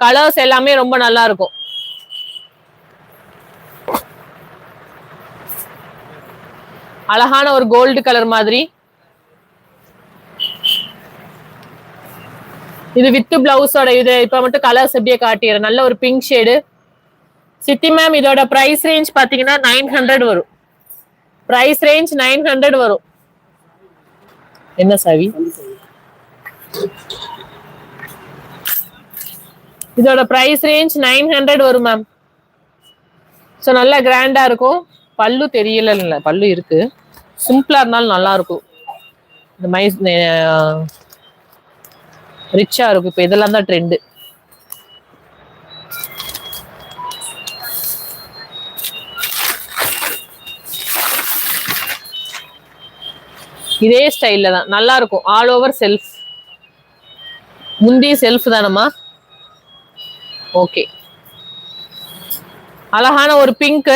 Colours எல்லாமே ரொம்ப நல்லா இருக்கும். அழகான ஒரு கோல்டு கலர் மாதிரி. இது வித் பிளவுஸோட. இது இப்ப மட்டும் கலர்ஸ் எப்படியே காட்டிடுறேன். நல்ல ஒரு பிங்க் ஷேடு. சித்தி மேம் இதோட பிரைஸ் ரேஞ்ச் பாத்தீங்கன்னா 900 வரும். பிரைஸ் ரேஞ்ச் 900 வரும். என்ன சாவி? இதோட பிரைஸ் ரேஞ்ச் 900 வரும் மேம். ஸோ நல்லா கிராண்டா இருக்கும். பல்லு தெரியல, இல்ல பல்லு இருக்கு. சிம்பிளா இருந்தாலும் நல்லா இருக்கும். இந்த ரிச்சா இருக்கும். இப்ப இதெல்லாம் தான் ட்ரெண்டு. இதே ஸ்டைல்ல தான் நல்லா இருக்கும். All over self. முந்தி செல்ஃப் தானம்மா? ஓகே. அழகான ஒரு பிங்க்.